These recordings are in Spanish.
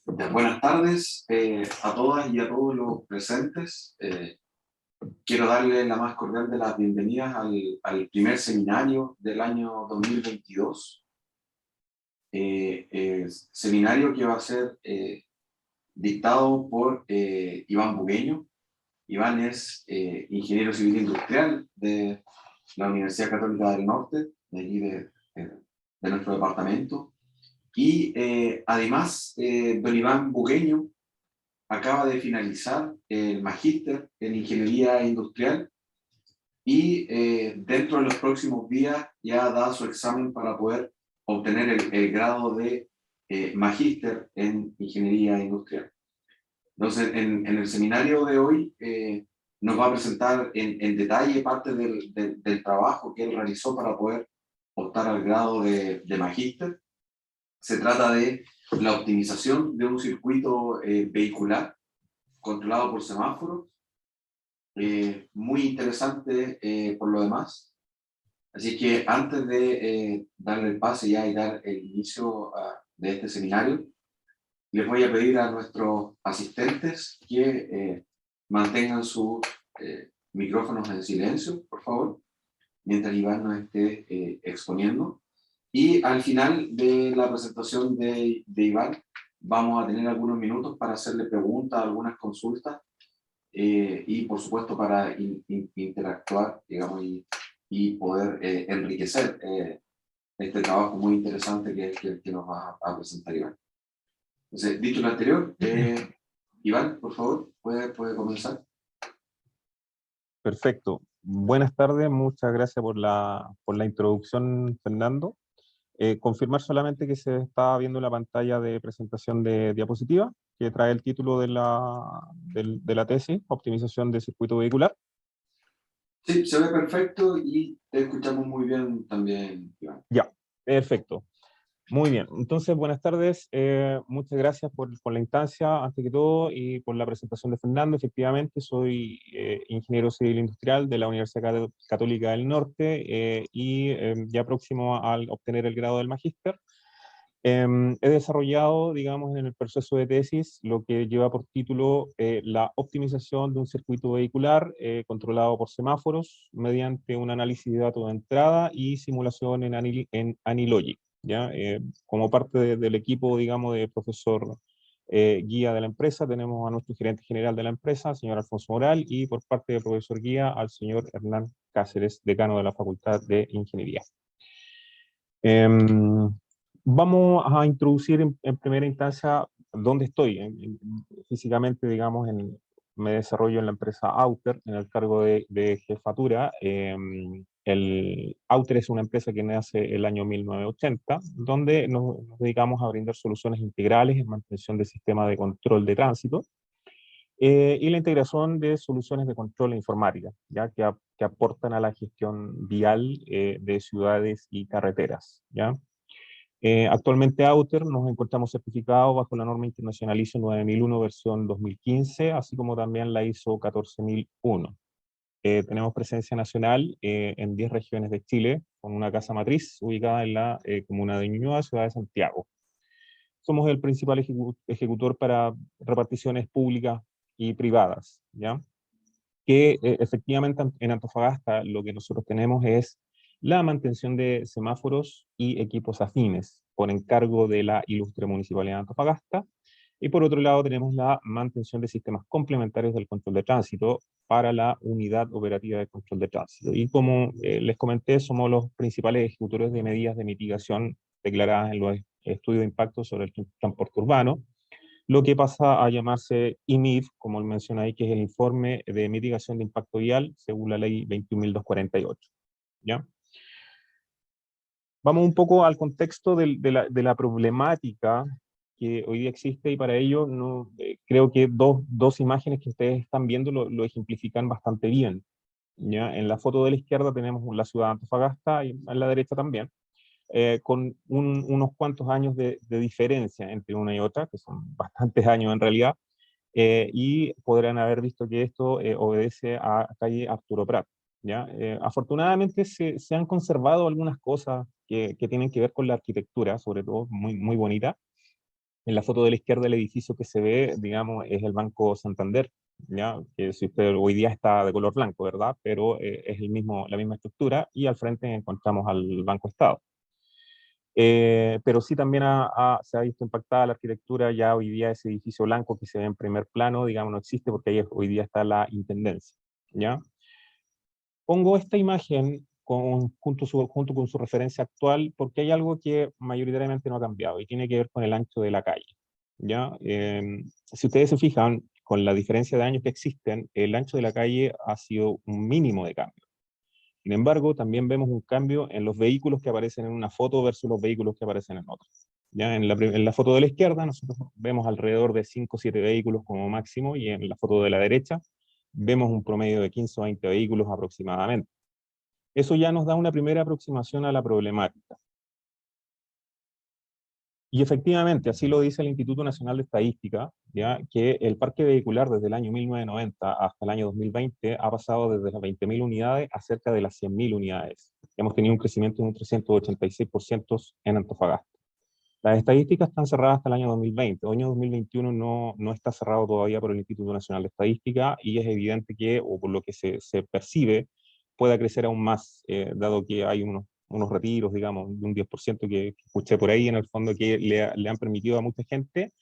Buenas tardes a todas y a todos los presentes. Quiero darle la más cordial de las bienvenidas al primer seminario del año 2022. Seminario que va a ser dictado por Iván Bugueño. Iván es ingeniero civil industrial de la Universidad Católica del Norte, de allí de nuestro departamento. Y además, don Iván Bugueño acaba de finalizar el magíster en ingeniería industrial y dentro de los próximos días ya da su examen para poder obtener el grado de magíster en ingeniería industrial. Entonces, en el seminario de hoy nos va a presentar en detalle parte del trabajo que él realizó para poder optar al grado de magíster. Se trata de la optimización de un circuito vehicular controlado por semáforos, muy interesante por lo demás. Así que antes de darle el pase ya y dar el inicio de este seminario, les voy a pedir a nuestros asistentes que mantengan sus micrófonos en silencio, por favor, mientras Iván nos esté exponiendo. Y al final de la presentación de Iván, vamos a tener algunos minutos para hacerle preguntas, algunas consultas, y por supuesto para interactuar, digamos, y poder enriquecer este trabajo muy interesante que nos va a presentar Iván. Entonces, dicho lo anterior, Iván, por favor, puede comenzar. Perfecto. Buenas tardes, muchas gracias por la introducción, Fernando. Confirmar solamente que se está viendo la pantalla de presentación de diapositiva, que trae el título de la tesis, Optimización de circuito vehicular. Sí, se ve perfecto y te escuchamos muy bien también, Iván. Ya, perfecto. Muy bien, entonces buenas tardes, muchas gracias por la instancia, antes que todo, y por la presentación de Fernando. Efectivamente, soy ingeniero civil industrial de la Universidad Católica del Norte y ya próximo al obtener el grado del magíster. He desarrollado, digamos, en el proceso de tesis lo que lleva por título la optimización de un circuito vehicular controlado por semáforos mediante un análisis de datos de entrada y simulación en AnyLogic. ¿Ya? Como parte del equipo, digamos, de profesor guía de la empresa, tenemos a nuestro gerente general de la empresa, señor Alfonso Moral, y por parte del profesor guía al señor Hernán Cáceres, decano de la Facultad de Ingeniería. Vamos a introducir en primera instancia dónde estoy. Físicamente, digamos, me desarrollo en la empresa Outer, en el cargo de jefatura. Outer es una empresa que nace el año 1980, donde nos dedicamos a brindar soluciones integrales en mantención del sistema de control de tránsito y la integración de soluciones de control informática, ¿ya? Que aportan a la gestión vial de ciudades y carreteras, ¿ya? Actualmente Outer nos encontramos certificados bajo la norma internacional ISO 9001 versión 2015, así como también la ISO 14001. Tenemos presencia nacional en 10 regiones de Chile, con una casa matriz ubicada en la comuna de Ñuñoa, ciudad de Santiago. Somos el principal ejecutor para reparticiones públicas y privadas, ¿ya? Que efectivamente en Antofagasta lo que nosotros tenemos es la mantención de semáforos y equipos afines por encargo de la ilustre Municipalidad de Antofagasta, y por otro lado tenemos la mantención de sistemas complementarios del control de tránsito para la Unidad Operativa de Control de Tránsito. Y como les comenté, somos los principales ejecutores de medidas de mitigación declaradas en los estudios de impacto sobre el transporte urbano, lo que pasa a llamarse IMIV, como menciona ahí, que es el Informe de Mitigación de Impacto Vial, según la Ley 21.248. ¿Ya? Vamos un poco al contexto de la problemática que hoy día existe, y para ello creo que dos imágenes que ustedes están viendo lo ejemplifican bastante bien. ¿Ya? En la foto de la izquierda tenemos la ciudad de Antofagasta y en la derecha también, con unos cuantos años de diferencia entre una y otra, que son bastantes años en realidad, y podrán haber visto que esto obedece a calle Arturo Prat. ¿Ya? Afortunadamente se han conservado algunas cosas que tienen que ver con la arquitectura, sobre todo muy, muy bonita, En la foto de la izquierda el edificio que se ve, digamos, es el Banco Santander, ¿ya? Que si usted hoy día está de color blanco, ¿verdad? Pero es la misma estructura, y al frente encontramos al Banco Estado. Pero sí también se ha visto impactada la arquitectura. Ya hoy día ese edificio blanco que se ve en primer plano, digamos, no existe, porque ahí hoy día está la Intendencia, ¿ya? Pongo esta imagen junto con su referencia actual, porque hay algo que mayoritariamente no ha cambiado, y tiene que ver con el ancho de la calle, ¿ya? Si ustedes se fijan, con la diferencia de años que existen, el ancho de la calle ha sido un mínimo de cambio. Sin embargo, también vemos un cambio en los vehículos que aparecen en una foto versus los vehículos que aparecen en otra. Ya en la foto de la izquierda nosotros vemos alrededor de 5 o 7 vehículos como máximo, y en la foto de la derecha vemos un promedio de 15 o 20 vehículos aproximadamente. Eso ya nos da una primera aproximación a la problemática. Y efectivamente, así lo dice el Instituto Nacional de Estadística, ¿ya? Que el parque vehicular desde el año 1990 hasta el año 2020 ha pasado desde las 20.000 unidades a cerca de las 100.000 unidades. Hemos tenido un crecimiento de un 386% en Antofagasta. Las estadísticas están cerradas hasta el año 2020. El año 2021 no está cerrado todavía por el Instituto Nacional de Estadística, y es evidente que, o por lo que se percibe, pueda crecer aún más, dado que hay unos retiros, digamos, de un 10% que escuché por ahí, en el fondo, que le han permitido a mucha gente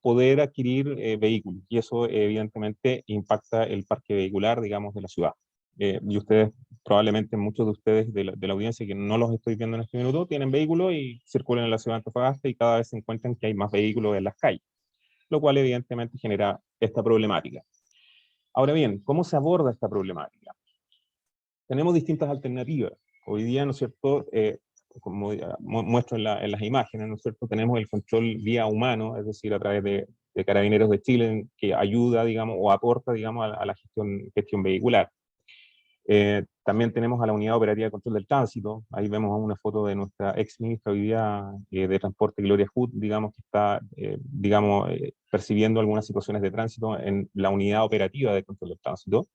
poder adquirir vehículos, y eso evidentemente impacta el parque vehicular, digamos, de la ciudad. Y ustedes, probablemente muchos de ustedes de la audiencia, que no los estoy viendo en este minuto, tienen vehículos y circulan en la ciudad de Antofagasta, y cada vez se encuentran que hay más vehículos en las calles, lo cual evidentemente genera esta problemática. Ahora bien, ¿cómo se aborda esta problemática? Tenemos distintas alternativas. Hoy día, ¿no es cierto?, como muestro en las imágenes, ¿no es cierto?, tenemos el control vía humano, es decir, a través de Carabineros de Chile, que ayuda, digamos, o aporta, digamos, a la gestión vehicular. También tenemos a la Unidad Operativa de Control del Tránsito. Ahí vemos una foto de nuestra ex ministra hoy día de Transporte, Gloria Hood, digamos, que está, percibiendo algunas situaciones de tránsito en la Unidad Operativa de Control del Tránsito.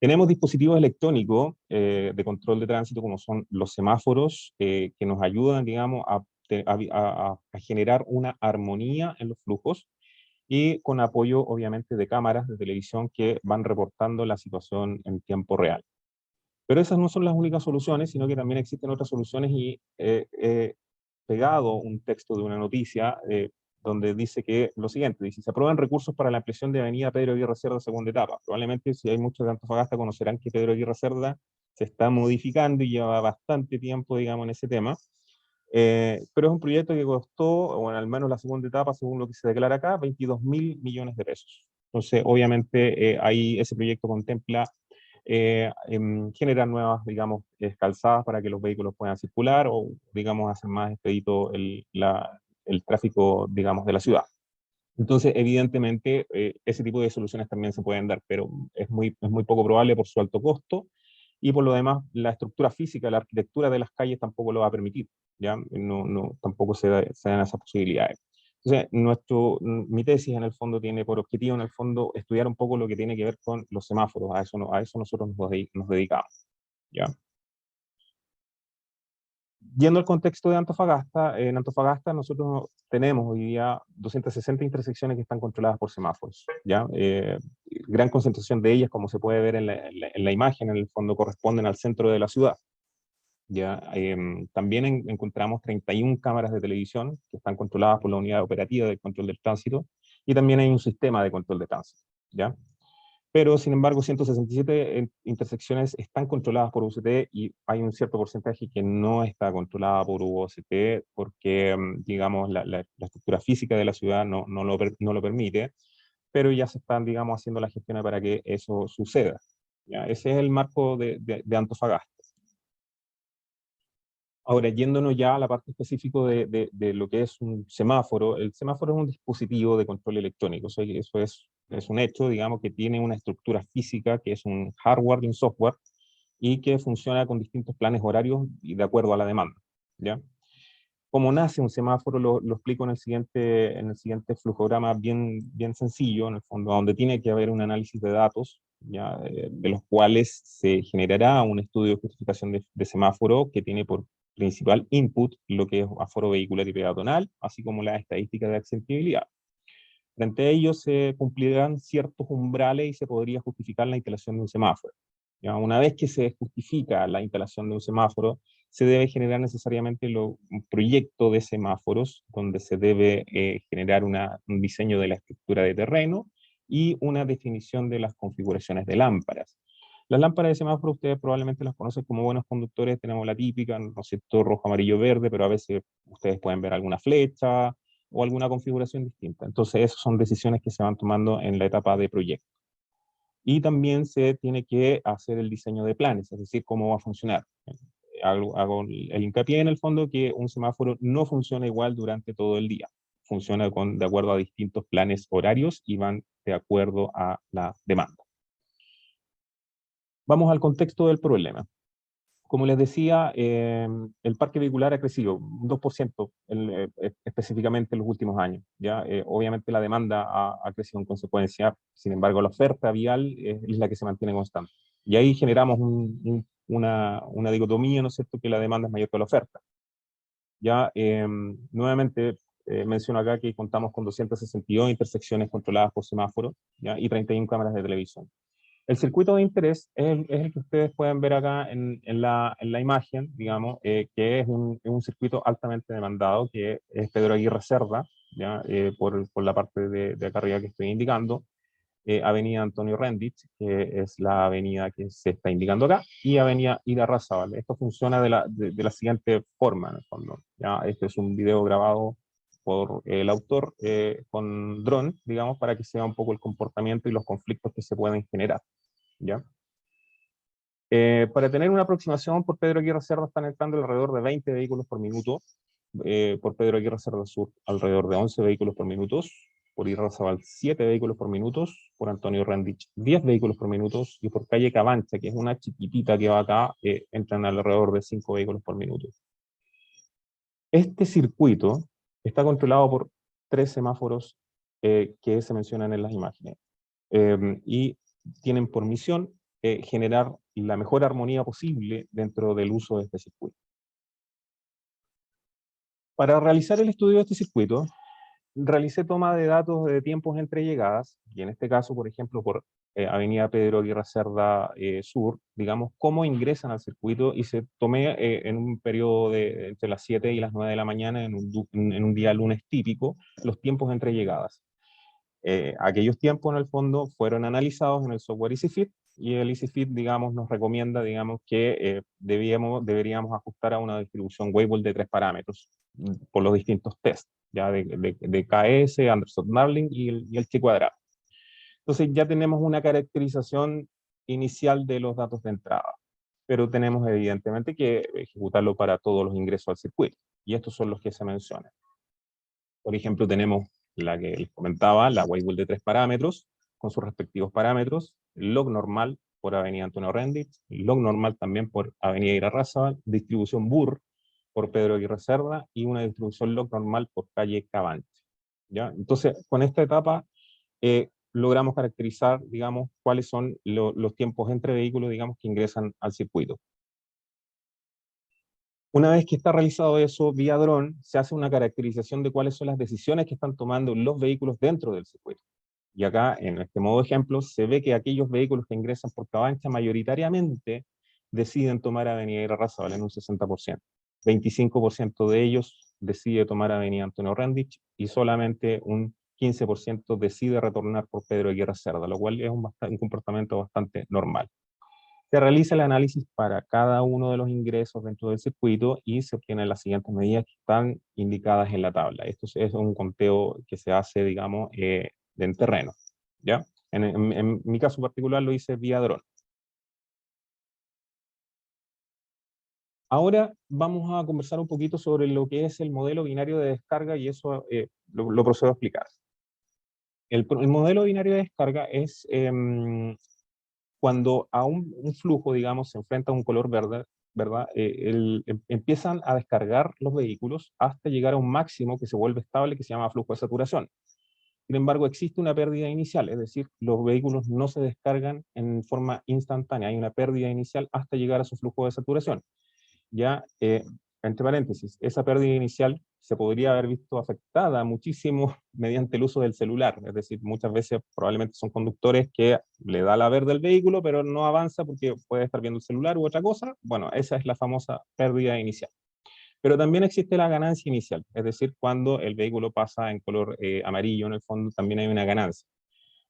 Tenemos dispositivos electrónicos de control de tránsito, como son los semáforos, que nos ayudan, digamos, a generar una armonía en los flujos, y con apoyo, obviamente, de cámaras de televisión que van reportando la situación en tiempo real. Pero esas no son las únicas soluciones, sino que también existen otras soluciones, y he pegado un texto de una noticia donde dice que lo siguiente: dice, se aprueban recursos para la ampliación de avenida Pedro Aguirre Cerda segunda etapa. Probablemente, si hay muchos de Antofagasta, conocerán que Pedro Aguirre Cerda se está modificando y lleva bastante tiempo, digamos, en ese tema. Pero es un proyecto que costó, o al menos la segunda etapa, según lo que se declara acá, 22.000 millones de pesos. Entonces, obviamente, ahí ese proyecto contempla generar nuevas, digamos, calzadas para que los vehículos puedan circular, o, digamos, hacer más expedito el tráfico, digamos, de la ciudad. Entonces, evidentemente, ese tipo de soluciones también se pueden dar, pero es muy poco probable por su alto costo, y por lo demás, la estructura física, la arquitectura de las calles tampoco lo va a permitir, ¿ya? Tampoco se dan esas posibilidades. Entonces, mi tesis, en el fondo, tiene por objetivo, en el fondo, estudiar un poco lo que tiene que ver con los semáforos. A eso nosotros nos dedicamos, ¿ya? Yendo al contexto de Antofagasta, en Antofagasta nosotros tenemos hoy día 260 intersecciones que están controladas por semáforos, ¿ya? Gran concentración de ellas, como se puede ver en la imagen, en el fondo corresponden al centro de la ciudad, ¿ya? También encontramos 31 cámaras de televisión que están controladas por la Unidad Operativa de Control del Tránsito, y también hay un sistema de control de tránsito, ¿ya? Pero, sin embargo, 167 intersecciones están controladas por UCT, y hay un cierto porcentaje que no está controlada por UCT, porque, digamos, la estructura física de la ciudad no lo permite, pero ya se están, digamos, haciendo las gestiones para que eso suceda, ¿ya? Ese es el marco de Antofagasta. Ahora, yéndonos ya a la parte específica de lo que es un semáforo. El semáforo es un dispositivo de control electrónico. Eso es un hecho, digamos, que tiene una estructura física, que es un hardware y un software, y que funciona con distintos planes horarios y de acuerdo a la demanda, ¿ya? Cómo nace un semáforo lo explico en el siguiente flujograma, bien sencillo, en el fondo, donde tiene que haber un análisis de datos, ¿ya? De los cuales se generará un estudio de justificación de semáforo, que tiene por principal input lo que es aforo vehicular y peatonal, así como las estadísticas de accesibilidad. Frente a ello se cumplirán ciertos umbrales y se podría justificar la instalación de un semáforo. ¿Ya? Una vez que se justifica la instalación de un semáforo, se debe generar necesariamente un proyecto de semáforos donde se debe generar un diseño de la estructura de terreno y una definición de las configuraciones de lámparas. Las lámparas de semáforo ustedes probablemente las conocen como buenos conductores, tenemos la típica, no sé, todo rojo, amarillo, verde, pero a veces ustedes pueden ver alguna flecha o alguna configuración distinta. Entonces esas son decisiones que se van tomando en la etapa de proyecto. Y también se tiene que hacer el diseño de planes, es decir, cómo va a funcionar. Hago el hincapié en el fondo que un semáforo no funciona igual durante todo el día. Funciona de acuerdo a distintos planes horarios y van de acuerdo a la demanda. Vamos al contexto del problema. Como les decía, el parque vehicular ha crecido un 2% específicamente en los últimos años. ¿Ya? Obviamente la demanda ha crecido en consecuencia, sin embargo la oferta vial es la que se mantiene constante. Y ahí generamos una dicotomía, ¿no es cierto?, que la demanda es mayor que la oferta. Ya, nuevamente menciono acá que contamos con 262 intersecciones controladas por semáforo, ¿ya? Y 31 cámaras de televisión. El circuito de interés es el que ustedes pueden ver acá en la imagen, digamos, que es un circuito altamente demandado, que es Pedro Aguirre Cerda, ¿ya? Por la parte de acá arriba que estoy indicando, Avenida Antonio Rendich, que es la avenida que se está indicando acá, y Avenida Irarrázaval. Esto funciona de la siguiente forma, en el fondo, ¿ya? Este es un video grabado por el autor con dron, digamos, para que se vea un poco el comportamiento y los conflictos que se pueden generar, ¿ya? Para tener una aproximación, por Pedro Aguirre Cerda están entrando alrededor de 20 vehículos por minuto, por Pedro Aguirre Cerda Sur alrededor de 11 vehículos por minuto, por Irarrázaval 7 vehículos por minuto, por Antonio Rendich 10 vehículos por minuto, y por calle Cabancha, que es una chiquitita que va acá, entran alrededor de 5 vehículos por minuto. Este circuito está controlado por 3 semáforos que se mencionan en las imágenes, y tienen por misión generar la mejor armonía posible dentro del uso de este circuito. Para realizar el estudio de este circuito, realicé toma de datos de tiempos entre llegadas, y en este caso, por ejemplo, por Avenida Pedro Aguirre Cerda Sur, digamos, cómo ingresan al circuito, y se tomé en un periodo de entre las 7 y las 9 de la mañana, en un día lunes típico, los tiempos entre llegadas. Aquellos tiempos, en el fondo, fueron analizados en el software EasyFit, y el EasyFit, digamos, nos recomienda, digamos, que deberíamos ajustar a una distribución Weibull de 3 parámetros por los distintos tests, ya de KS, Anderson-Marling y el chi-cuadrado. Entonces ya tenemos una caracterización inicial de los datos de entrada, pero tenemos evidentemente que ejecutarlo para todos los ingresos al circuito, y estos son los que se mencionan. Por ejemplo, tenemos la que les comentaba, la Weibull de 3 parámetros, con sus respectivos parámetros, log normal por Avenida Antonio Rendich, log normal también por Avenida Irarrázaval, distribución BUR por Pedro Aguirre Cerda, y una distribución log normal por calle Cabancha. ¿Ya? Entonces, con esta etapa logramos caracterizar, digamos, cuáles son los tiempos entre vehículos, digamos, que ingresan al circuito. Una vez que está realizado eso vía dron, se hace una caracterización de cuáles son las decisiones que están tomando los vehículos dentro del circuito. Y acá, en este modo ejemplo, se ve que aquellos vehículos que ingresan por Cabancha mayoritariamente deciden tomar Avenida Irarrázaval en un 60%. 25% de ellos decide tomar Avenida Antonio Rendich, y solamente un 15% decide retornar por Pedro Aguirre Cerda, lo cual es un comportamiento bastante normal. Se realiza el análisis para cada uno de los ingresos dentro del circuito y se obtienen las siguientes medidas que están indicadas en la tabla. Esto es un conteo que se hace, digamos, en terreno, ¿ya? En mi caso particular lo hice vía dron. Ahora vamos a conversar un poquito sobre lo que es el modelo binario de descarga, y eso lo procedo a explicar. El modelo binario de descarga es cuando a un flujo, digamos, se enfrenta a un color verde, ¿verdad? Empiezan a descargar los vehículos hasta llegar a un máximo que se vuelve estable, que se llama flujo de saturación. Sin embargo, existe una pérdida inicial, es decir, los vehículos no se descargan en forma instantánea, hay una pérdida inicial hasta llegar a su flujo de saturación. Ya entre paréntesis, esa pérdida inicial se podría haber visto afectada muchísimo mediante el uso del celular, es decir, muchas veces probablemente son conductores que le da la verde al vehículo, pero no avanza porque puede estar viendo el celular u otra cosa. Bueno, esa es la famosa pérdida inicial. Pero también existe la ganancia inicial, es decir, cuando el vehículo pasa en color amarillo, en el fondo también hay una ganancia.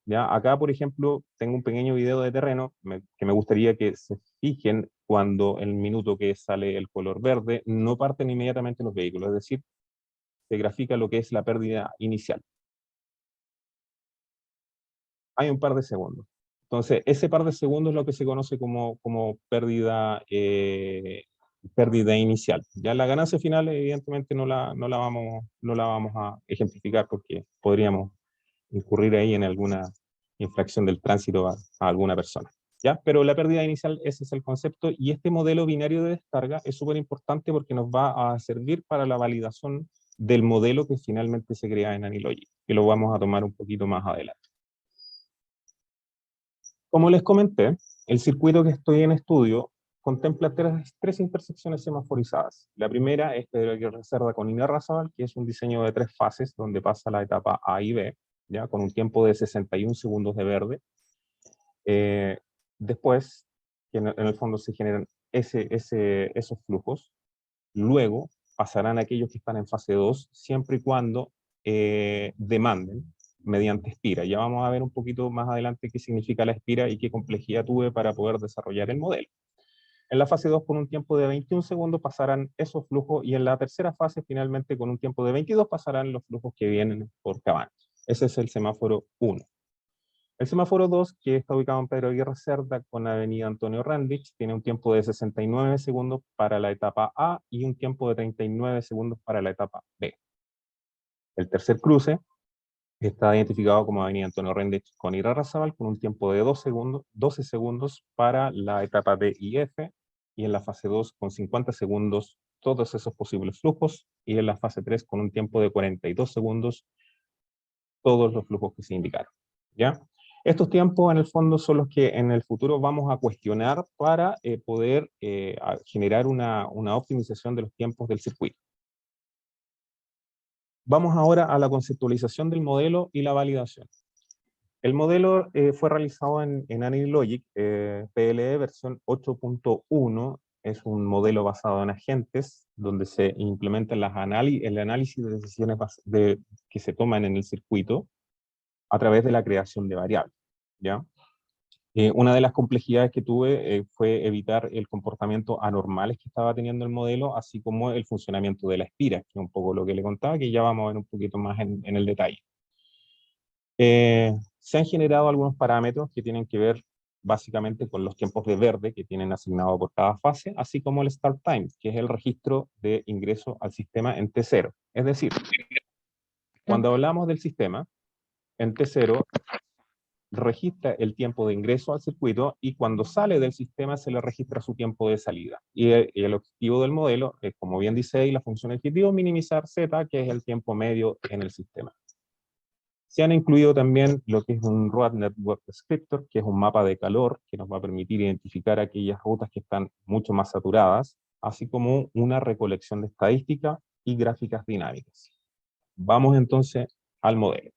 ¿Ya? Acá, por ejemplo, tengo un pequeño video de terreno que me gustaría que se fijen cuando el minuto que sale el color verde no parten inmediatamente los vehículos, es decir, se grafica lo que es la pérdida inicial. Hay un par de segundos. Entonces, ese par de segundos es lo que se conoce como pérdida, pérdida inicial. Ya la ganancia final, evidentemente, no la vamos a ejemplificar porque podríamos incurrir ahí en alguna infracción del tránsito a alguna persona. ¿Ya? Pero la pérdida inicial, ese es el concepto, y este modelo binario de descarga es súper importante porque nos va a servir para la validación del modelo que finalmente se crea en AnyLogic, que lo vamos a tomar un poquito más adelante. Como les comenté, el circuito que estoy en estudio contempla tres intersecciones semaforizadas. La primera es Pedro Aguirre Cerda con Irarrázaval, que es un diseño de 3 fases, donde pasa la etapa A y B, ¿ya? Con un tiempo de 61 segundos de verde. Después, que en el fondo se generan esos flujos. Luego pasarán aquellos que están en fase 2, siempre y cuando demanden mediante espira. Ya vamos a ver un poquito más adelante qué significa la espira y qué complejidad tuve para poder desarrollar el modelo. En la fase 2, con un tiempo de 21 segundos, pasarán esos flujos, y en la tercera fase, finalmente, con un tiempo de 22, pasarán los flujos que vienen por cabañas. Ese es el semáforo 1. El semáforo 2, que está ubicado en Pedro Aguirre Cerda con Avenida Antonio Randich, tiene un tiempo de 69 segundos para la etapa A y un tiempo de 39 segundos para la etapa B. El tercer cruce está identificado como Avenida Antonio Randich con Irarrázaval, con un tiempo de 12 segundos para la etapa D y F, y en la fase 2 con 50 segundos todos esos posibles flujos, y en la fase 3 con un tiempo de 42 segundos todos los flujos que se indicaron. ¿Ya? Estos tiempos en el fondo son los que en el futuro vamos a cuestionar para poder generar una optimización de los tiempos del circuito. Vamos ahora a la conceptualización del modelo y la validación. El modelo fue realizado en AnyLogic PLE versión 8.1. Es un modelo basado en agentes, donde se implementa el análisis de decisiones que se toman en el circuito a través de la creación de variables, ¿ya? Una de las complejidades que tuve fue evitar el comportamiento anormales que estaba teniendo el modelo, así como el funcionamiento de la espira, que es un poco lo que le contaba, que ya vamos a ver un poquito más en el detalle. Se han generado algunos parámetros que tienen que ver básicamente con los tiempos de verde que tienen asignado por cada fase, así como el start time, que es el registro de ingreso al sistema en T0. Es decir, cuando hablamos del sistema, en T0 registra el tiempo de ingreso al circuito, y cuando sale del sistema se le registra su tiempo de salida. Y el objetivo del modelo es, como bien dice ahí la función objetivo, minimizar Z, que es el tiempo medio en el sistema. Se han incluido también lo que es un Road Network Descriptor, que es un mapa de calor que nos va a permitir identificar aquellas rutas que están mucho más saturadas, así como una recolección de estadística y gráficas dinámicas. Vamos entonces al modelo.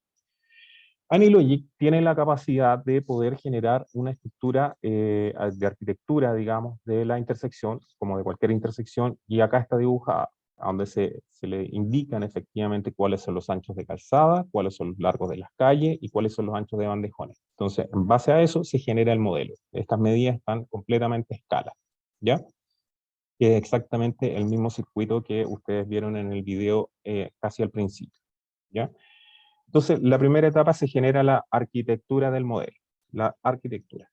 AnyLogic tiene la capacidad de poder generar una estructura de arquitectura, digamos, de la intersección, como de cualquier intersección, y acá está dibujada, donde se le indican efectivamente cuáles son los anchos de calzada, cuáles son los largos de las calles y cuáles son los anchos de bandejones. Entonces, en base a eso se genera el modelo. Estas medidas están completamente a escala, ¿ya? Que es exactamente el mismo circuito que ustedes vieron en el video casi al principio, ¿ya? Entonces, la primera etapa se genera la arquitectura del modelo, la arquitectura.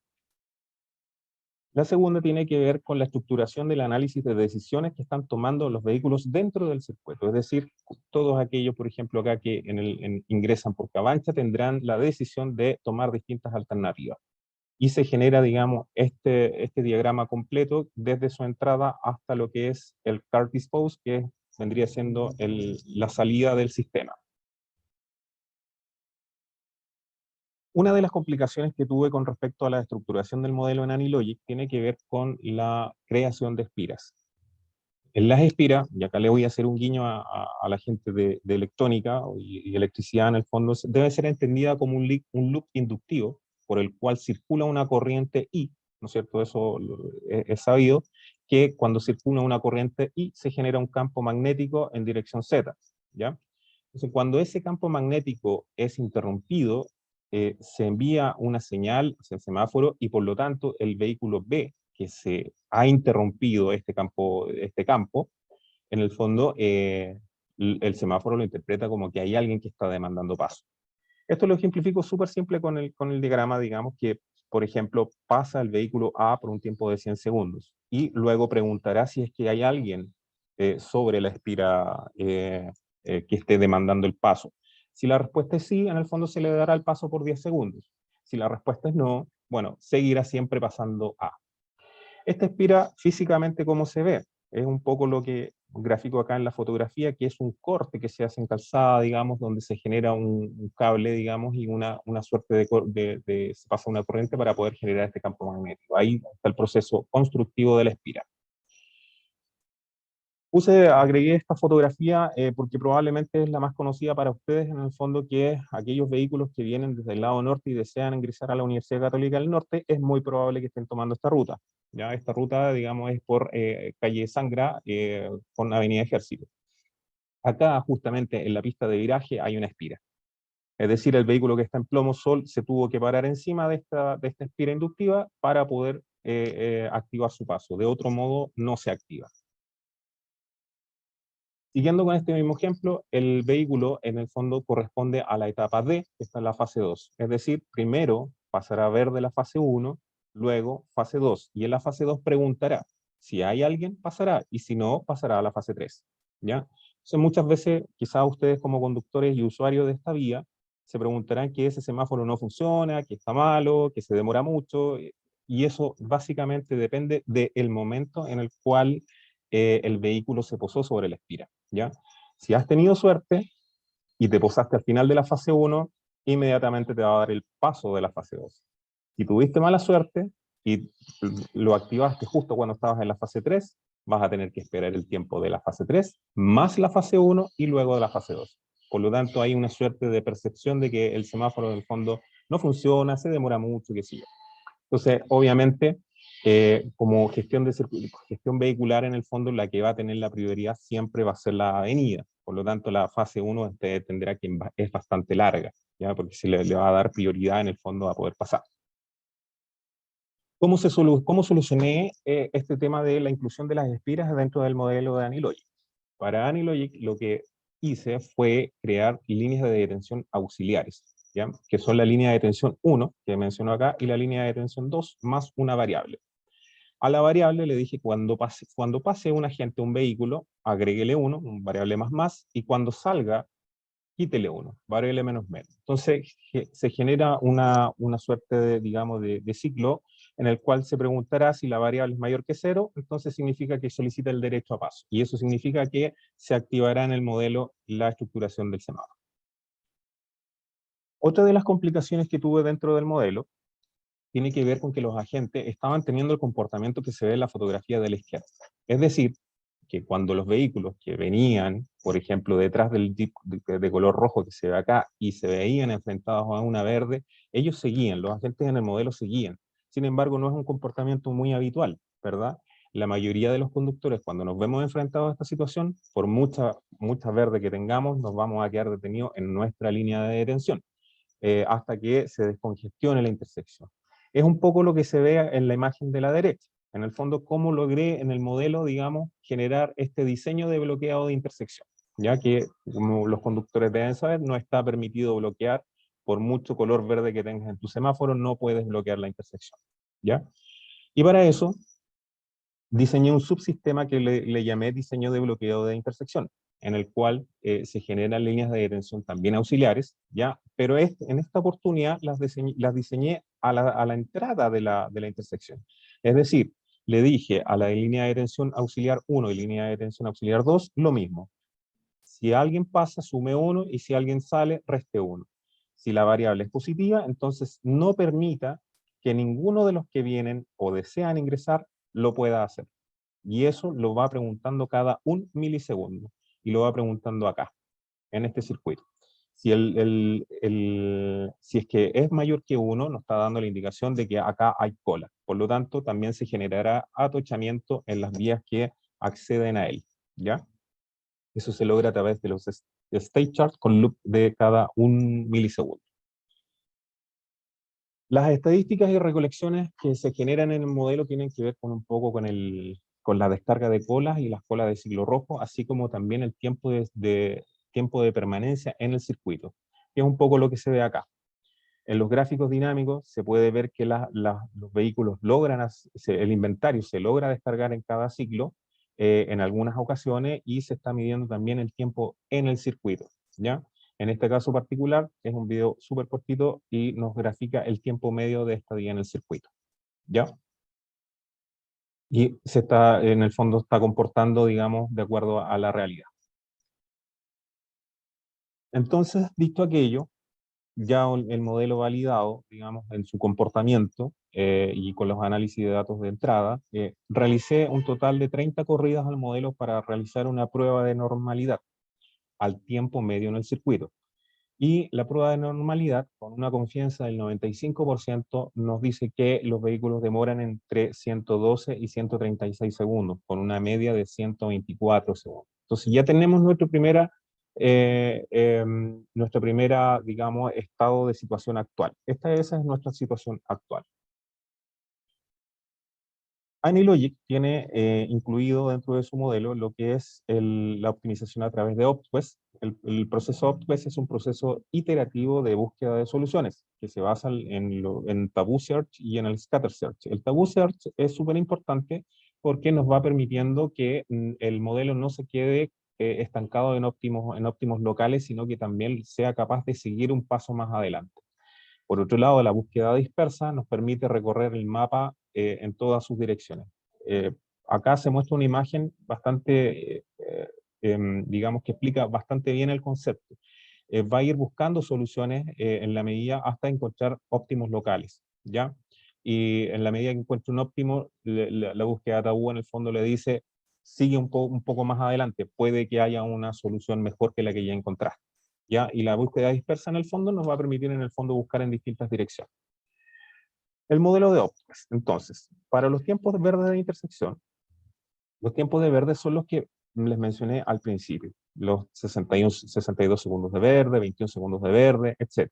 La segunda tiene que ver con la estructuración del análisis de decisiones que están tomando los vehículos dentro del circuito. Es decir, todos aquellos, por ejemplo, acá que ingresan por Cabancha tendrán la decisión de tomar distintas alternativas. Y se genera, digamos, este diagrama completo desde su entrada hasta lo que es el cart dispose, que vendría siendo la salida del sistema. Una de las complicaciones que tuve con respecto a la estructuración del modelo en AnyLogic tiene que ver con la creación de espiras. En las espiras, y acá le voy a hacer un guiño a la gente de electrónica y electricidad en el fondo, debe ser entendida como un loop inductivo por el cual circula una corriente I, ¿no es cierto? Eso es sabido, que cuando circula una corriente I se genera un campo magnético en dirección Z, ¿ya? Entonces, cuando ese campo magnético es interrumpido, se envía una señal hacia el semáforo y por lo tanto el vehículo ve que se ha interrumpido este campo, en el fondo el semáforo lo interpreta como que hay alguien que está demandando paso. Esto lo ejemplifico súper simple con el diagrama, digamos que, por ejemplo, pasa el vehículo A por un tiempo de 100 segundos y luego preguntará si es que hay alguien sobre la espira que esté demandando el paso. Si la respuesta es sí, en el fondo se le dará el paso por 10 segundos. Si la respuesta es no, bueno, seguirá siempre pasando A. Esta espira físicamente, ¿cómo se ve? Es un poco lo que gráfico acá en la fotografía, que es un corte que se hace en calzada, digamos, donde se genera un cable, digamos, y una suerte se pasa una corriente para poder generar este campo magnético. Ahí está el proceso constructivo de la espira. Agregué esta fotografía porque probablemente es la más conocida para ustedes, en el fondo, que es aquellos vehículos que vienen desde el lado norte y desean ingresar a la Universidad Católica del Norte, es muy probable que estén tomando esta ruta. ¿Ya? Esta ruta, digamos, es por calle Sangra con Avenida Ejército. Acá, justamente en la pista de viraje, hay una espira. Es decir, el vehículo que está en plomo sol se tuvo que parar encima de esta espira inductiva para poder activar su paso. De otro modo, no se activa. Siguiendo con este mismo ejemplo, el vehículo en el fondo corresponde a la etapa D, que está en la fase 2. Es decir, primero pasará a verde la fase 1, luego fase 2. Y en la fase 2 preguntará, si hay alguien, pasará, y si no, pasará a la fase 3. ¿Ya? Entonces, muchas veces, quizás ustedes como conductores y usuarios de esta vía, se preguntarán que ese semáforo no funciona, que está malo, que se demora mucho, y eso básicamente depende del momento en el cual el vehículo se posó sobre la espira, ¿ya? Si has tenido suerte y te posaste al final de la fase 1, inmediatamente te va a dar el paso de la fase 2. Si tuviste mala suerte y lo activaste justo cuando estabas en la fase 3, vas a tener que esperar el tiempo de la fase 3, más la fase 1 y luego de la fase 2. Por lo tanto, hay una suerte de percepción de que el semáforo en el fondo no funciona, se demora mucho, qué sé yo. Entonces, obviamente, como gestión vehicular, en el fondo, la que va a tener la prioridad siempre va a ser la avenida. Por lo tanto, la fase 1 tendrá que es bastante larga, ¿ya? Porque se le va a dar prioridad en el fondo a poder pasar. ¿Cómo solucioné este tema de la inclusión de las espiras dentro del modelo de AnyLogic? Para AnyLogic lo que hice fue crear líneas de detención auxiliares, ¿ya? Que son la línea de detención 1, que menciono acá, y la línea de detención 2, más una variable. A la variable le dije cuando pase un agente a un vehículo, agréguele 1, un variable más, y cuando salga, quítele 1, variable menos. Entonces se genera una suerte de, digamos, de ciclo en el cual se preguntará si la variable es mayor que 0, entonces significa que solicita el derecho a paso. Y eso significa que se activará en el modelo la estructuración del semáforo. Otra de las complicaciones que tuve dentro del modelo tiene que ver con que los agentes estaban teniendo el comportamiento que se ve en la fotografía de la izquierda. Es decir, que cuando los vehículos que venían, por ejemplo, detrás del Jeep de color rojo que se ve acá, y se veían enfrentados a una verde, ellos seguían, los agentes en el modelo seguían. Sin embargo, no es un comportamiento muy habitual, ¿verdad? La mayoría de los conductores, cuando nos vemos enfrentados a esta situación, por mucha verde que tengamos, nos vamos a quedar detenidos en nuestra línea de detención, hasta que se descongestione la intersección. Es un poco lo que se ve en la imagen de la derecha. En el fondo, cómo logré en el modelo, digamos, generar este diseño de bloqueado de intersección, ya que, como los conductores deben saber, no está permitido bloquear, por mucho color verde que tengas en tu semáforo, no puedes bloquear la intersección, ¿ya? Y para eso, diseñé un subsistema que le llamé diseño de bloqueo de intersección, en el cual se generan líneas de detención también auxiliares, ¿ya? Pero en esta oportunidad las diseñé a la entrada de la intersección. Es decir, le dije a la línea de detención auxiliar 1 y línea de detención auxiliar 2 lo mismo. Si alguien pasa, sume 1, y si alguien sale, reste 1. Si la variable es positiva, entonces no permita que ninguno de los que vienen o desean ingresar lo pueda hacer. Y eso lo va preguntando cada 1 milisegundo. Y lo va preguntando acá, en este circuito. Si, si es que es mayor que 1, nos está dando la indicación de que acá hay cola. Por lo tanto, también se generará atochamiento en las vías que acceden a él. ¿Ya? Eso se logra a través de los state charts con loop de cada 1 milisegundo. Las estadísticas y recolecciones que se generan en el modelo tienen que ver con un poco con la descarga de colas y las colas de ciclo rojo, así como también el tiempo tiempo de permanencia en el circuito, que es un poco lo que se ve acá. En los gráficos dinámicos se puede ver que los vehículos logran, el inventario se logra descargar en cada ciclo, en algunas ocasiones, y se está midiendo también el tiempo en el circuito, ¿ya? En este caso particular, es un video súper cortito y nos grafica el tiempo medio de estadía en el circuito, ¿ya? Y en el fondo está comportando, digamos, de acuerdo a la realidad. Entonces, visto aquello, ya el modelo validado, digamos, en su comportamiento y con los análisis de datos de entrada, realicé un total de 30 corridas al modelo para realizar una prueba de normalidad al tiempo medio en el circuito. Y la prueba de normalidad, con una confianza del 95%, nos dice que los vehículos demoran entre 112 y 136 segundos, con una media de 124 segundos. Entonces ya tenemos nuestra primera, digamos, estado de situación actual. Esa es nuestra situación actual. AnyLogic tiene incluido dentro de su modelo lo que es la optimización a través de OptQuest. El proceso OptQuest es un proceso iterativo de búsqueda de soluciones que se basa en Taboo Search y en el Scatter Search. El Taboo Search es súper importante porque nos va permitiendo que el modelo no se quede estancado en óptimos locales, sino que también sea capaz de seguir un paso más adelante. Por otro lado, la búsqueda dispersa nos permite recorrer el mapa en todas sus direcciones. Acá se muestra una imagen bastante, digamos que explica bastante bien el concepto. Va a ir buscando soluciones en la medida hasta encontrar óptimos locales, ¿ya? Y en la medida que encuentre un óptimo, la búsqueda de tabú en el fondo le dice, sigue un poco más adelante, puede que haya una solución mejor que la que ya encontraste. ¿Ya? Y la búsqueda dispersa en el fondo nos va a permitir en el fondo buscar en distintas direcciones. El modelo de OptQuest. Entonces, para los tiempos verdes de intersección, los tiempos de verde son los que les mencioné al principio, los 62 segundos de verde, 21 segundos de verde, etc.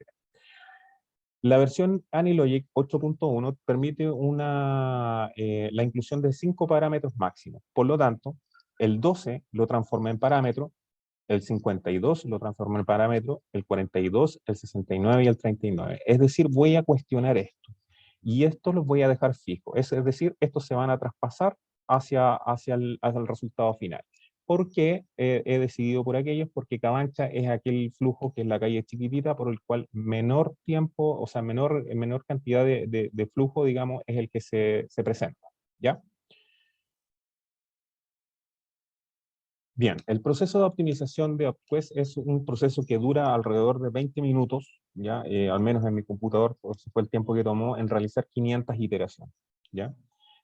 La versión AnyLogic 8.1 permite la inclusión de 5 parámetros máximos. Por lo tanto, el 12 lo transforma en parámetro, el 52 lo transformo en parámetro, el 42, el 69 y el 39. Es decir, voy a cuestionar esto. Y esto los voy a dejar fijos. Es decir, estos se van a traspasar hacia el resultado final. ¿Por qué he decidido por aquellos? Porque Cabancha es aquel flujo que es la calle chiquitita por el cual menor tiempo, o sea, menor cantidad de flujo, digamos, es el que se presenta. ¿Ya? Bien, el proceso de optimización de OptQuest es un proceso que dura alrededor de 20 minutos, ¿ya? Al menos en mi computador, pues, fue el tiempo que tomó en realizar 500 iteraciones, ¿ya?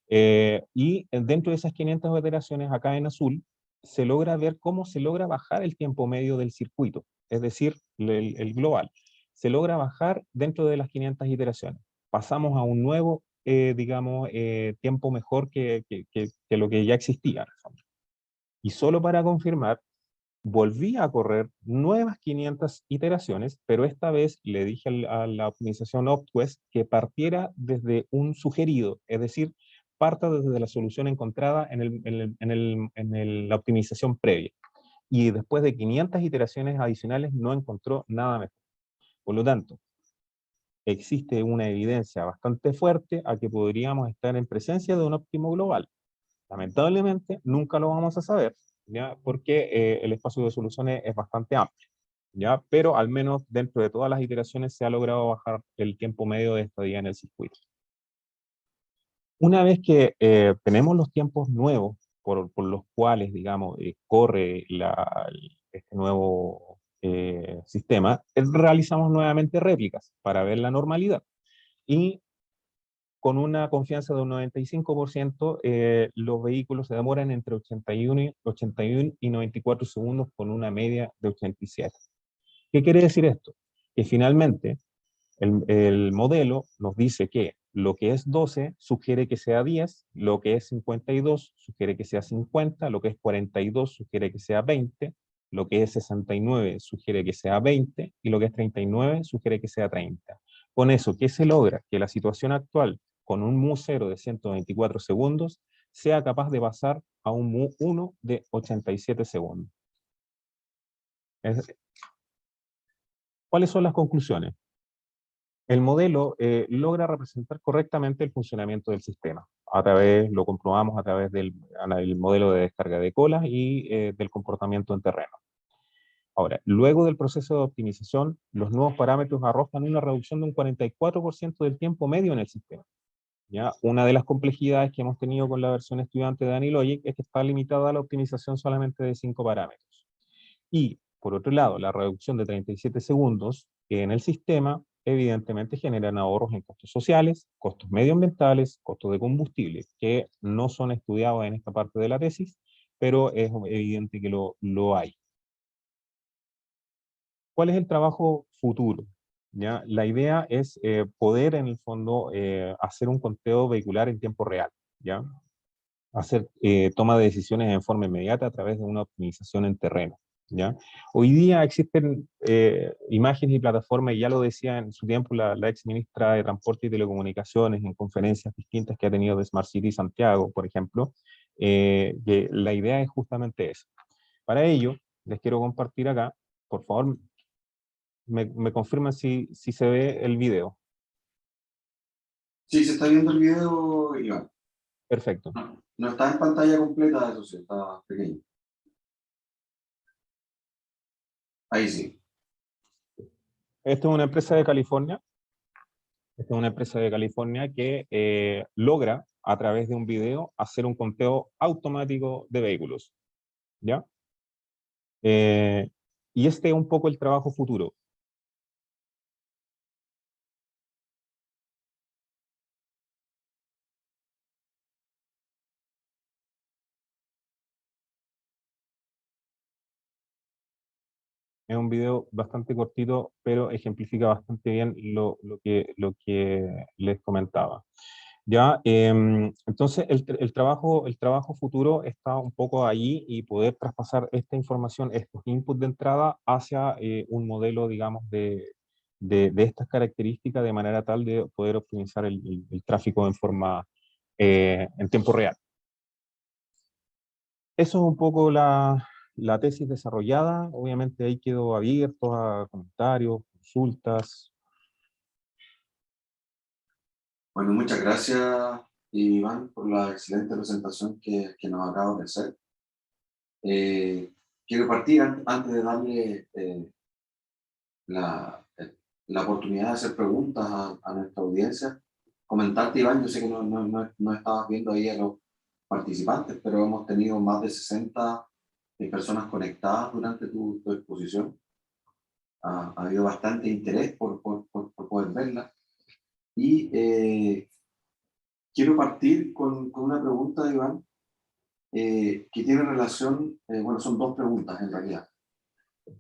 Y dentro de esas 500 iteraciones, acá en azul, se logra ver cómo se logra bajar el tiempo medio del circuito, es decir, el global. Se logra bajar dentro de las 500 iteraciones. Pasamos a un nuevo, digamos, tiempo mejor que lo que ya existía. Y solo para confirmar, volví a correr nuevas 500 iteraciones, pero esta vez le dije a la optimización OptQuest que partiera desde un sugerido, es decir, parta desde la solución encontrada en la optimización previa. Y después de 500 iteraciones adicionales no encontró nada mejor. Por lo tanto, existe una evidencia bastante fuerte a que podríamos estar en presencia de un óptimo global. Lamentablemente, nunca lo vamos a saber, ¿ya? Porque el espacio de soluciones es bastante amplio, ¿ya? Pero al menos dentro de todas las iteraciones se ha logrado bajar el tiempo medio de estadía en el circuito. Una vez que tenemos los tiempos nuevos por los cuales, digamos, corre este nuevo sistema, realizamos nuevamente réplicas para ver la normalidad. Y con una confianza de un 95%, los vehículos se demoran entre 81 y 94 segundos con una media de 87. ¿Qué quiere decir esto? Que finalmente el modelo nos dice que lo que es 12 sugiere que sea 10, lo que es 52 sugiere que sea 50, lo que es 42 sugiere que sea 20, lo que es 69 sugiere que sea 20 y lo que es 39 sugiere que sea 30. Con eso, ¿qué se logra? Que la situación actual con un mu0 de 124 segundos sea capaz de pasar a un mu1 de 87 segundos. ¿Cuáles son las conclusiones? El modelo logra representar correctamente el funcionamiento del sistema. Lo comprobamos a través del modelo de descarga de colas y del comportamiento en terreno. Ahora, luego del proceso de optimización, los nuevos parámetros arrojan una reducción de un 44% del tiempo medio en el sistema. ¿Ya? Una de las complejidades que hemos tenido con la versión estudiante de AnyLogic es que está limitada a la optimización solamente de 5 parámetros. Y, por otro lado, la reducción de 37 segundos en el sistema evidentemente generan ahorros en costos sociales, costos medioambientales, costos de combustible, que no son estudiados en esta parte de la tesis, pero es evidente que lo hay. ¿Cuál es el trabajo futuro? ¿Ya? La idea es poder, en el fondo, hacer un conteo vehicular en tiempo real, ¿ya? Hacer toma de decisiones en forma inmediata a través de una optimización en terreno, ¿ya? Hoy día existen imágenes y plataformas, y ya lo decía en su tiempo la ex ministra de Transporte y Telecomunicaciones en conferencias distintas que ha tenido de Smart City Santiago, por ejemplo, que la idea es justamente esa. Para ello, les quiero compartir acá, por favor, me confirman si se ve el video. Sí, se está viendo el video, Iván. Perfecto. No está en pantalla completa, eso sí, está pequeño. Ahí sí. Esta es una empresa de California. Esta es una empresa de California que logra, a través de un video, hacer un conteo automático de vehículos, ¿ya? Y este es un poco el trabajo futuro. Es un video bastante cortito, pero ejemplifica bastante bien lo que les comentaba. Ya, entonces el trabajo futuro está un poco ahí y poder traspasar esta información, estos inputs de entrada hacia un modelo, digamos, de estas características de manera tal de poder optimizar el tráfico en forma, en tiempo real. Eso es un poco la tesis desarrollada. Obviamente ahí quedo abierto a comentarios, consultas. Bueno, muchas gracias, Iván, por la excelente presentación que nos acabas de hacer. Quiero partir antes de darle la oportunidad de hacer preguntas a nuestra audiencia. Comentarte, Iván, yo sé que no estabas viendo ahí a los participantes, pero hemos tenido más de 60 personas conectadas durante tu exposición. Ha habido bastante interés por poder verla. Y quiero partir con una pregunta, Iván, que tiene relación, bueno, son dos preguntas en realidad.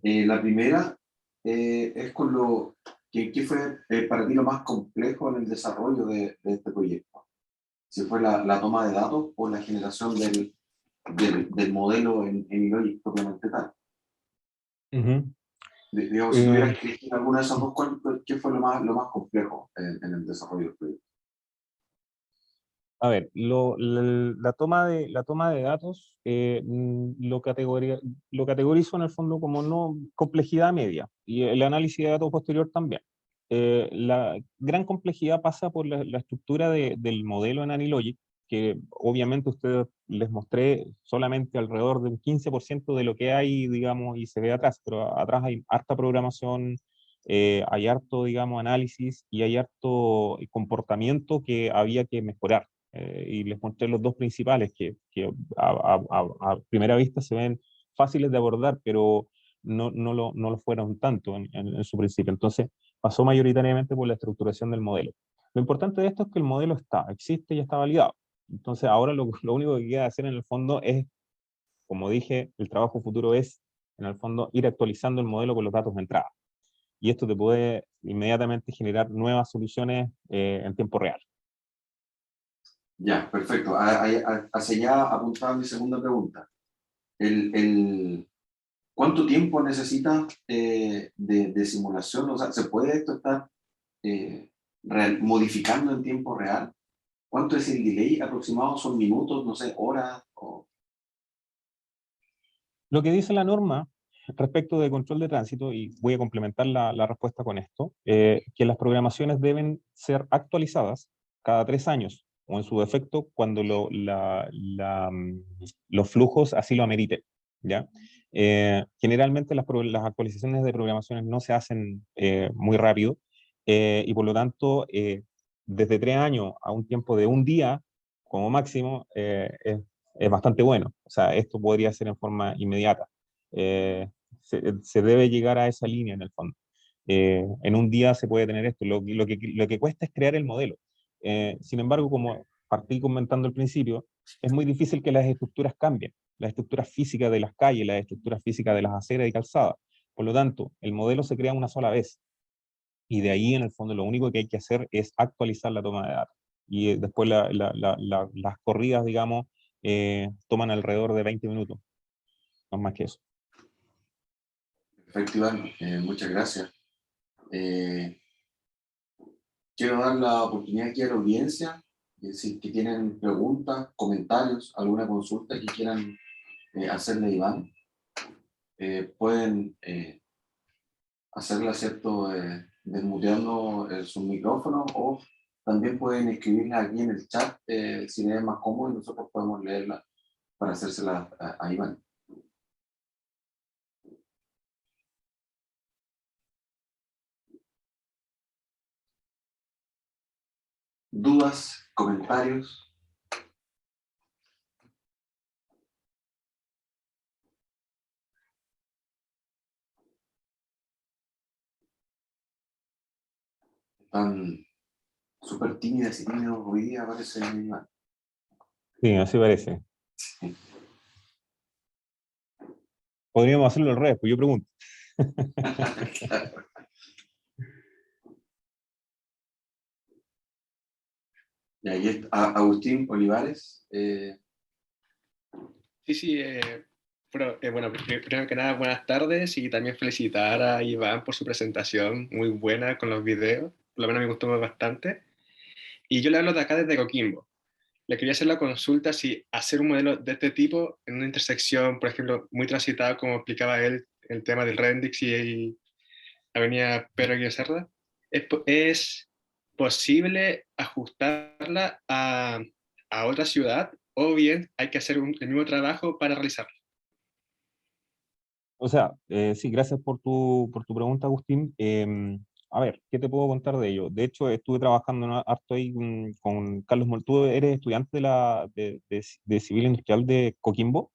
La primera es con ¿qué fue para ti lo más complejo en el desarrollo de este proyecto? Si fue la toma de datos o la generación del modelo en Logic propiamente tal. Digamos, si tuvieras que elegir alguna de esas dos, ¿qué fue lo más complejo en el desarrollo del proyecto? A ver, la toma de datos lo categorizo en el fondo como no complejidad media, y el análisis de datos posterior también. La gran complejidad pasa por la estructura del modelo en AnyLogic, que obviamente ustedes les mostré solamente alrededor de un 15% de lo que hay, digamos, y se ve atrás, pero atrás hay harta programación, hay harto, digamos, análisis y hay harto comportamiento que había que mejorar. Y les mostré los dos principales que a primera vista se ven fáciles de abordar, pero no lo fueron tanto en su principio. Entonces pasó mayoritariamente por la estructuración del modelo. Lo importante de esto es que el modelo existe y está validado. Entonces ahora lo único que queda hacer en el fondo es, como dije, el trabajo futuro es, en el fondo, ir actualizando el modelo con los datos de entrada. Y esto te puede inmediatamente generar nuevas soluciones en tiempo real. Ya, perfecto. Hacia allá apuntaba mi segunda pregunta. ¿Cuánto tiempo necesita de simulación? O sea, ¿se puede esto estar modificando en tiempo real? ¿Cuánto es el delay aproximado? ¿Son minutos, no sé, horas? Lo que dice la norma respecto de control de tránsito, y voy a complementar la respuesta con esto, que las programaciones deben ser actualizadas cada 3 años, o en su defecto, cuando los flujos así lo ameriten, ¿ya? Generalmente las actualizaciones de programaciones no se hacen muy rápido, y por lo tanto, desde 3 años a un tiempo de un día, como máximo, es bastante bueno. O sea, esto podría ser en forma inmediata. Se debe llegar a esa línea en el fondo. En un día se puede tener esto. Lo que cuesta es crear el modelo. Sin embargo, como partí comentando al principio, es muy difícil que las estructuras cambien. Las estructuras físicas de las calles, las estructuras físicas de las aceras y calzadas. Por lo tanto, el modelo se crea una sola vez. Y de ahí, en el fondo, lo único que hay que hacer es actualizar la toma de datos. Y después las corridas, digamos, toman alrededor de 20 minutos, no más que eso. Perfecto, Iván. Muchas gracias. Quiero dar la oportunidad aquí a la audiencia, si que tienen preguntas, comentarios, alguna consulta que quieran hacerle a Iván, pueden hacerla, ¿cierto? Desmuteando su micrófono, o también pueden escribirla aquí en el chat si les es más cómodo, y nosotros podemos leerla para hacérsela a Iván. ¿Dudas? ¿Comentarios? Están súper tímidas y tímidos hoy día, parece, Iván. Sí, así parece. Podríamos hacerlo al revés, pues yo pregunto. Claro. Y ahí está Agustín Olivares. Sí, bueno, primero que nada, buenas tardes, y también felicitar a Iván por su presentación, muy buena con los videos, por lo menos me gustó bastante. Y yo le hablo de acá desde Coquimbo. Le quería hacer la consulta si hacer un modelo de este tipo en una intersección, por ejemplo, muy transitada, como explicaba él, el tema del Rendix y Avenida Pedro Aguirre Cerda, ¿es posible ajustarla a otra ciudad, o bien hay que hacer el mismo trabajo para realizarlo? O sea, sí, gracias por tu pregunta, Agustín. A ver, ¿qué te puedo contar de ello? De hecho, estuve trabajando harto ahí con Carlos Moltú. ¿Tú eres estudiante de Civil Industrial de Coquimbo?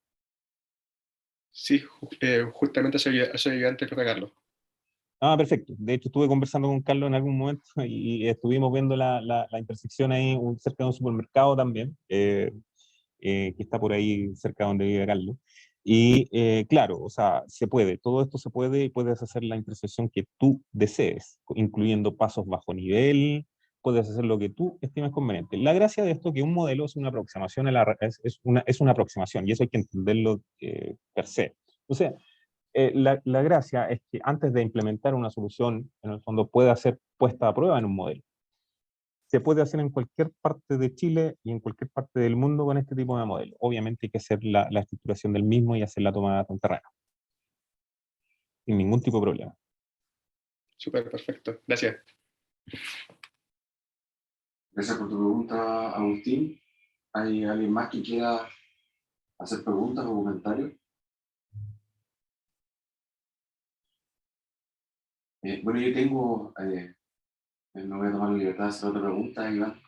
Sí, justamente soy ayudante de Carlos. Ah, perfecto. De hecho, estuve conversando con Carlos en algún momento y estuvimos viendo la intersección ahí cerca de un supermercado también, que está por ahí cerca de donde vive Carlos. Y claro, o sea, se puede, todo esto se puede, y puedes hacer la intersección que tú desees, incluyendo pasos bajo nivel, puedes hacer lo que tú estimes conveniente. La gracia de esto es que un modelo es una aproximación, es una aproximación, y eso hay que entenderlo per se. O sea, la gracia es que antes de implementar una solución, en el fondo pueda ser puesta a prueba en un modelo. Se puede hacer en cualquier parte de Chile y en cualquier parte del mundo con este tipo de modelo. Obviamente hay que hacer la estructuración del mismo y hacer la toma de datos en terreno, sin ningún tipo de problema. Súper, perfecto. Gracias. Gracias por tu pregunta, Agustín. ¿Hay alguien más que quiera hacer preguntas o comentarios? Bueno, yo tengo, me voy a tomar la libertad de hacer otra pregunta, Iván,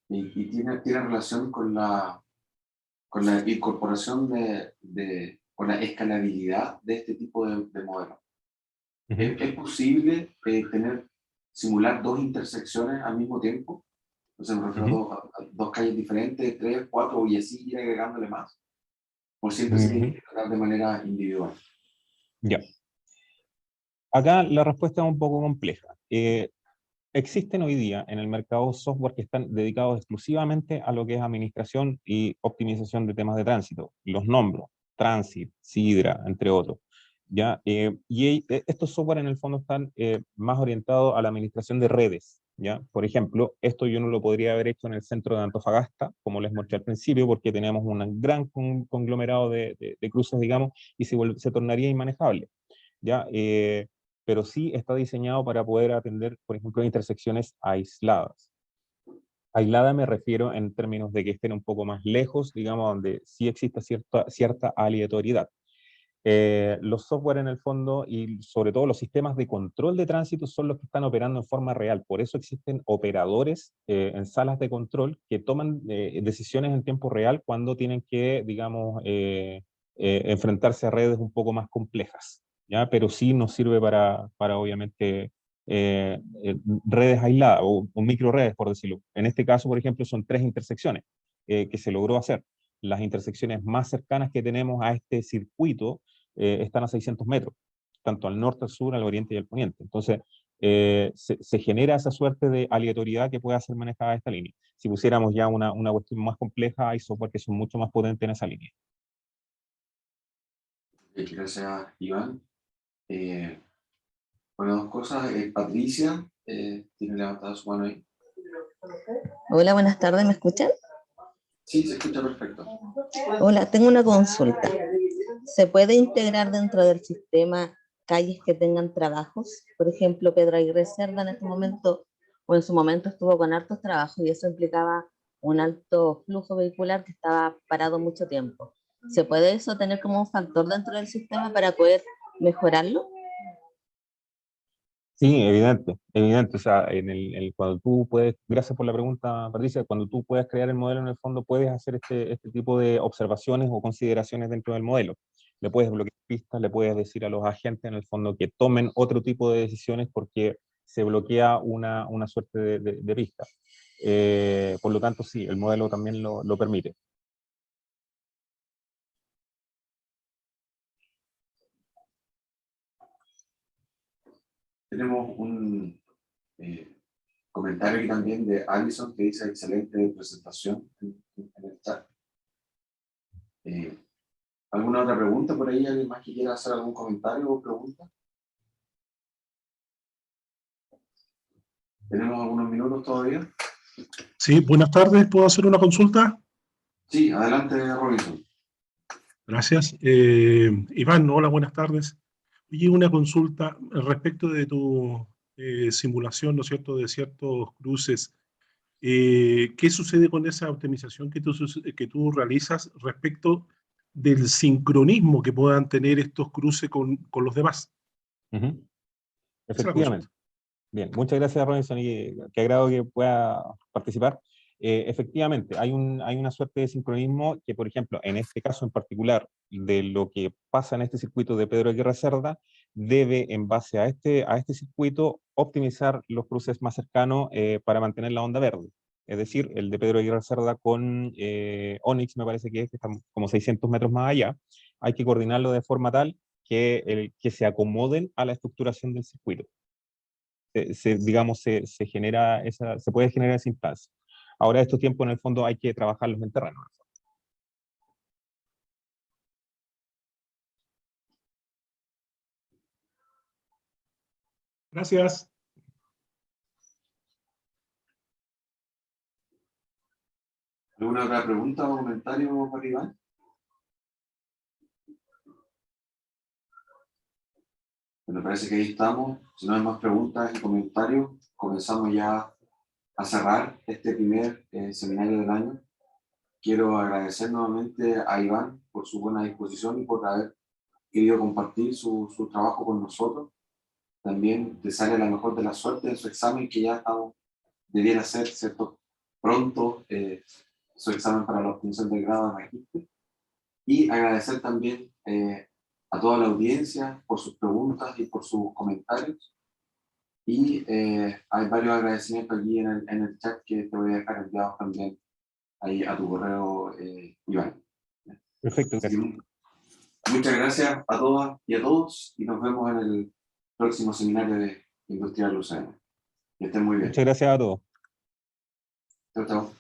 y tiene relación con la incorporación con la escalabilidad de este tipo de modelos. Uh-huh. ¿Es posible tener simular dos intersecciones al mismo tiempo. Entonces me refiero a dos calles diferentes, 3, 4, y así ir agregándole más. O siempre se tiene que tratar de manera individual. Ya. Acá la respuesta es un poco compleja. Existen hoy día en el mercado software que están dedicados exclusivamente a lo que es administración y optimización de temas de tránsito. Los nombro: Transit, Sidra, entre otros. ¿Ya? Estos software en el fondo están más orientados a la administración de redes. ¿Ya? Por ejemplo, esto yo no lo podría haber hecho en el centro de Antofagasta, como les mostré al principio, porque tenemos un gran conglomerado de cruces, digamos, y se tornaría inmanejable. ¿Ya? Pero sí está diseñado para poder atender, por ejemplo, intersecciones aisladas. Aislada me refiero en términos de que estén un poco más lejos, digamos, donde sí exista cierta aleatoriedad. Los software en el fondo y sobre todo los sistemas de control de tránsito son los que están operando en forma real. Por eso existen operadores en salas de control que toman decisiones en tiempo real cuando tienen que, digamos, enfrentarse a redes un poco más complejas. ¿Ya? Pero sí nos sirve para obviamente, redes aisladas o microredes, por decirlo. En este caso, por ejemplo, son 3 intersecciones que se logró hacer. Las intersecciones más cercanas que tenemos a este circuito están a 600 metros, tanto al norte, al sur, al oriente y al poniente. Entonces, se genera esa suerte de aleatoriedad que puede ser manejada esta línea. Si pusiéramos ya una cuestión más compleja, hay software que son mucho más potentes en esa línea. Gracias, Iván. Bueno, dos cosas. Patricia tiene levantada su mano ahí. Hola, buenas tardes, ¿me escuchan? Sí, se escucha perfecto. Hola, tengo una consulta. ¿Se puede integrar dentro del sistema calles que tengan trabajos? Por ejemplo, Pedro Aguirre Cerda en este momento, o en su momento estuvo con hartos trabajos y eso implicaba un alto flujo vehicular que estaba parado mucho tiempo. ¿Se puede eso tener como un factor dentro del sistema para poder mejorarlo? Sí, evidente, evidente. O sea, cuando tú puedes, gracias por la pregunta, Patricia, cuando tú puedes crear el modelo, en el fondo puedes hacer este tipo de observaciones o consideraciones dentro del modelo. Le puedes bloquear pistas, le puedes decir a los agentes, en el fondo, que tomen otro tipo de decisiones porque se bloquea una suerte de pista. Por lo tanto, sí, el modelo también lo permite. Tenemos un comentario aquí también de Alison que dice: excelente presentación en el chat. ¿Alguna otra pregunta por ahí? ¿Alguien más que quiera hacer algún comentario o pregunta? ¿Tenemos algunos minutos todavía? Sí, buenas tardes. ¿Puedo hacer una consulta? Sí, adelante, Robinson. Gracias. Iván, hola, buenas tardes. Oye, una consulta respecto de tu simulación, ¿no es cierto?, de ciertos cruces. ¿Qué sucede con esa optimización que tú realizas respecto del sincronismo que puedan tener estos cruces con los demás? Ujú. Esa es la consulta. Efectivamente. Bien, muchas gracias, Robinson, y qué agrado que pueda participar. Efectivamente, hay una suerte de sincronismo que, por ejemplo, en este caso en particular, de lo que pasa en este circuito de Pedro Aguirre Cerda, debe, en base a este circuito, optimizar los cruces más cercanos para mantener la onda verde. Es decir, el de Pedro Aguirre Cerda con Onyx, me parece que está como 600 metros más allá. Hay que coordinarlo de forma tal que se acomoden a la estructuración del circuito. Digamos, se puede generar esa instancia. Ahora, estos tiempos en el fondo hay que trabajarlos en terreno. Gracias. ¿Alguna otra pregunta o comentario para Iván? Me parece que ahí estamos. Si no hay más preguntas y comentarios, comenzamos ya a cerrar este primer seminario del año. Quiero agradecer nuevamente a Iván por su buena disposición y por haber querido compartir su trabajo con nosotros. También desearle la mejor de la suerte en su examen, que ya debiera ser, ¿cierto?, pronto, su examen para la obtención del grado de magíster. Y agradecer también a toda la audiencia por sus preguntas y por sus comentarios. Y hay varios agradecimientos aquí en el chat que te voy a dejar enviados también ahí a tu correo, Iván. Perfecto, Así gracias. que muchas gracias a todas y a todos y nos vemos en el próximo seminario de Industrial Lucena. Que estén muy bien. Muchas gracias a todos. Chao, chao.